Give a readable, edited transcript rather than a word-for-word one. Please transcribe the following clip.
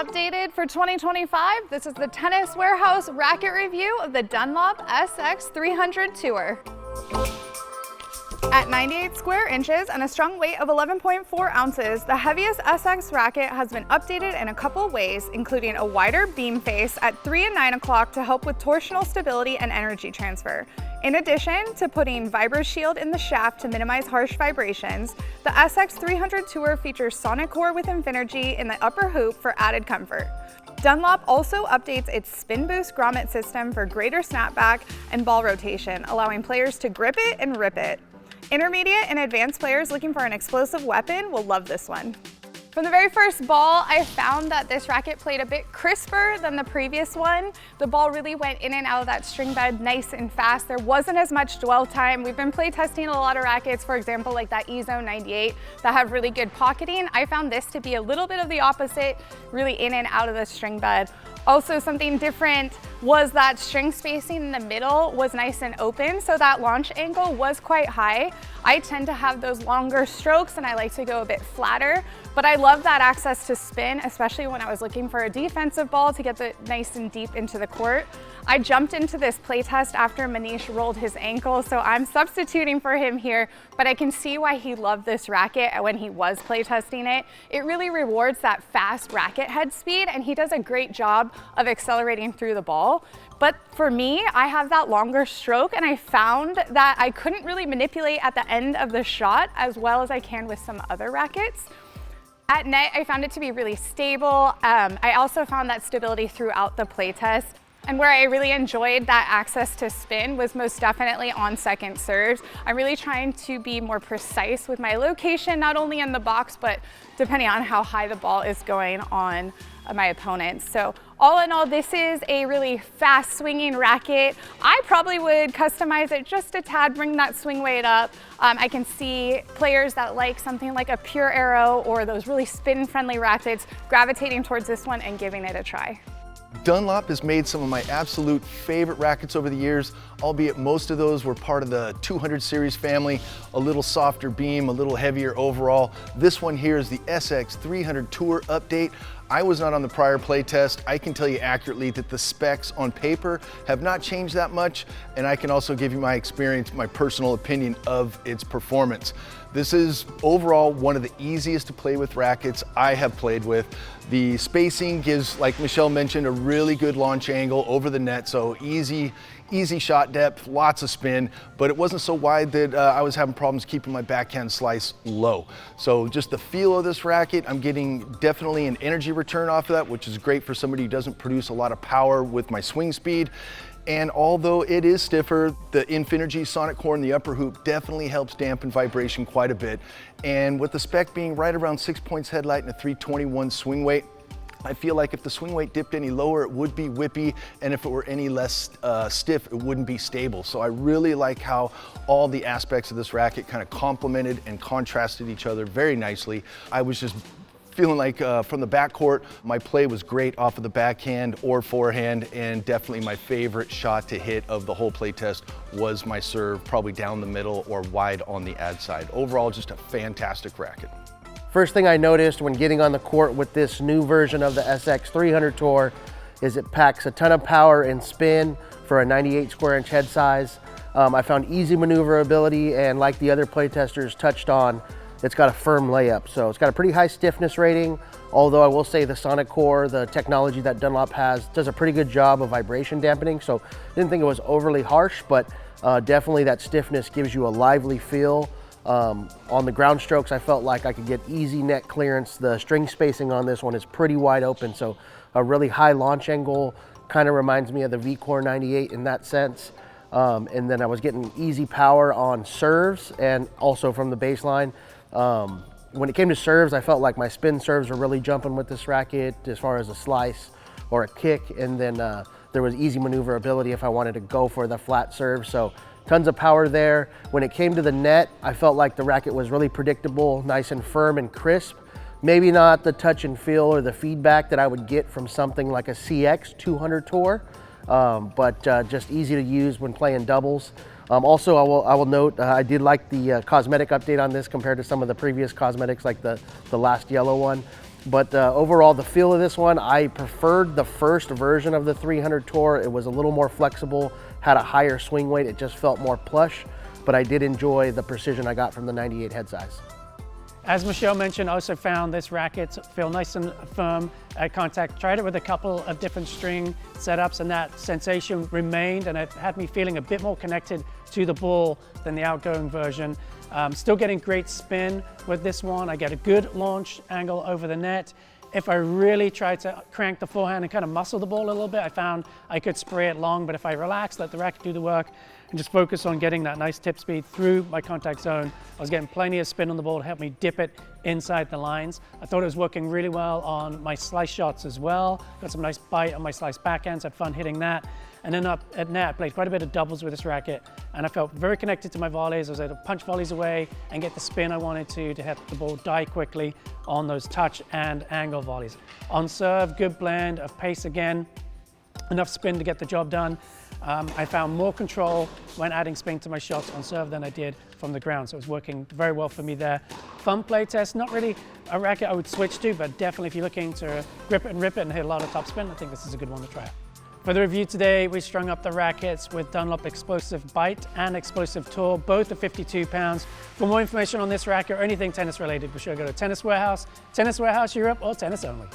Updated for 2025, this is the Tennis Warehouse racket review of the Dunlop SX 300 Tour. At 98 square inches and a strung weight of 11.4 ounces, the heaviest SX racket has been updated in a couple ways, including a wider beam face at 3 and 9 o'clock to help with torsional stability and energy transfer. In addition to putting Vibroshield in the shaft to minimize harsh vibrations, the SX 300 Tour features Sonic Core Infinergy in the upper hoop for added comfort. Dunlop also updates its Spin Boost Grommet system for greater snapback and ball rotation, allowing players to grip it and rip it. Intermediate and advanced players looking for an explosive weapon will love this one. From the very first ball, I found that this racket played a bit crisper than the previous one. The ball really went in and out of that string bed nice and fast. There wasn't as much dwell time. We've been play testing a lot of rackets, for example, like that E-Zone 98 that have really good pocketing. I found this to be a little bit of the opposite, really in and out of the string bed. Also, something different was that string spacing in the middle was nice and open, so that launch angle was quite high. I tend to have those longer strokes and I like to go a bit flatter, but I love that access to spin, especially when I was looking for a defensive ball to get the nice and deep into the court. I jumped into this playtest after Manish rolled his ankle, so I'm substituting for him here, but I can see why he loved this racket when he was playtesting it. It really rewards that fast racket head speed, and he does a great job of accelerating through the ball. But for me, I have that longer stroke, and I found that I couldn't really manipulate at the end of the shot as well as I can with some other rackets. At net, I found it to be really stable. I also found that stability throughout the playtest. And where I really enjoyed that access to spin was most definitely on second serves. I'm really trying to be more precise with my location, not only in the box, but depending on how high the ball is going on my opponents. So all in all, this is a really fast swinging racket. I probably would customize it just a tad, bring that swing weight up. I can see players that like something like a Pure Arrow or those really spin friendly rackets gravitating towards this one and giving it a try. Dunlop has made some of my absolute favorite rackets over the years, albeit most of those were part of the 200 series family, a little softer beam, a little heavier overall. This one here is the SX 300 Tour update. I was not on the prior play test. I can tell you accurately that the specs on paper have not changed that much, and I can also give you my experience, my personal opinion of its performance. This is overall one of the easiest to play with rackets I have played with. The spacing gives, like Michelle mentioned, a really good launch angle over the net, so easy shot depth, lots of spin, but it wasn't so wide that I was having problems keeping my backhand slice low. So just the feel of this racket, I'm getting definitely an energy return off of that, which is great for somebody who doesn't produce a lot of power with my swing speed. And although it is stiffer, the Infinergy Sonic Core in the upper hoop definitely helps dampen vibration quite a bit. And with the spec being right around 6 points headlight and a 321 swing weight, I feel like if the swing weight dipped any lower, it would be whippy, and if it were any less stiff, it wouldn't be stable. So I really like how all the aspects of this racket kind of complemented and contrasted each other very nicely. I was just feeling like from the backcourt, my play was great off of the backhand or forehand, and definitely my favorite shot to hit of the whole play test was my serve, probably down the middle or wide on the ad side. Overall, just a fantastic racket. First thing I noticed when getting on the court with this new version of the SX 300 Tour is it packs a ton of power and spin for a 98 square inch head size. I found easy maneuverability, and like the other playtesters touched on, it's got a firm layup. So it's got a pretty high stiffness rating, although I will say the Sonic Core, the technology that Dunlop has, does a pretty good job of vibration dampening. So I didn't think it was overly harsh, but definitely that stiffness gives you a lively feel. On the ground strokes, I felt like I could get easy net clearance. The string spacing on this one is pretty wide open, so a really high launch angle, kind of reminds me of the V-Core 98 in that sense. And then I was getting easy power on serves and also from the baseline. When it came to serves, I felt like my spin serves were really jumping with this racket as far as a slice or a kick, and then there was easy maneuverability if I wanted to go for the flat serve. So tons of power there. When it came to the net, I felt like the racket was really predictable, nice and firm and crisp. Maybe not the touch and feel or the feedback that I would get from something like a CX 200 Tour, but just easy to use when playing doubles. Also, I will note, I did like the cosmetic update on this compared to some of the previous cosmetics, like the last yellow one. But overall, the feel of this one, I preferred the first version of the 300 Tour. It was a little more flexible, had a higher swing weight. It just felt more plush, but I did enjoy the precision I got from the 98 head size. As Michelle mentioned, I also found this racket feel nice and firm at contact. Tried it with a couple of different string setups and that sensation remained, and it had me feeling a bit more connected to the ball than the outgoing version. Still getting great spin with this one. I get a good launch angle over the net. If I really try to crank the forehand and kind of muscle the ball a little bit, I found I could spray it long, but if I relax, let the racket do the work, and just focus on getting that nice tip speed through my contact zone, I was getting plenty of spin on the ball to help me dip it inside the lines. I thought it was working really well on my slice shots as well. Got some nice bite on my slice backhands, had fun hitting that. And then up at net, I played quite a bit of doubles with this racket, and I felt very connected to my volleys. I was able to punch volleys away and get the spin I wanted to have the ball die quickly on those touch and angle volleys. On serve, good blend of pace again, enough spin to get the job done. I found more control when adding spin to my shots on serve than I did from the ground, so it was working very well for me there. Fun play test, not really a racket I would switch to, but definitely if you're looking to grip it and rip it and hit a lot of topspin, I think this is a good one to try out. For the review today, we strung up the rackets with Dunlop Explosive Bite and Explosive Tour, both at 52 pounds. For more information on this racket or anything tennis related, be sure to go to Tennis Warehouse, Tennis Warehouse Europe, or Tennis Only.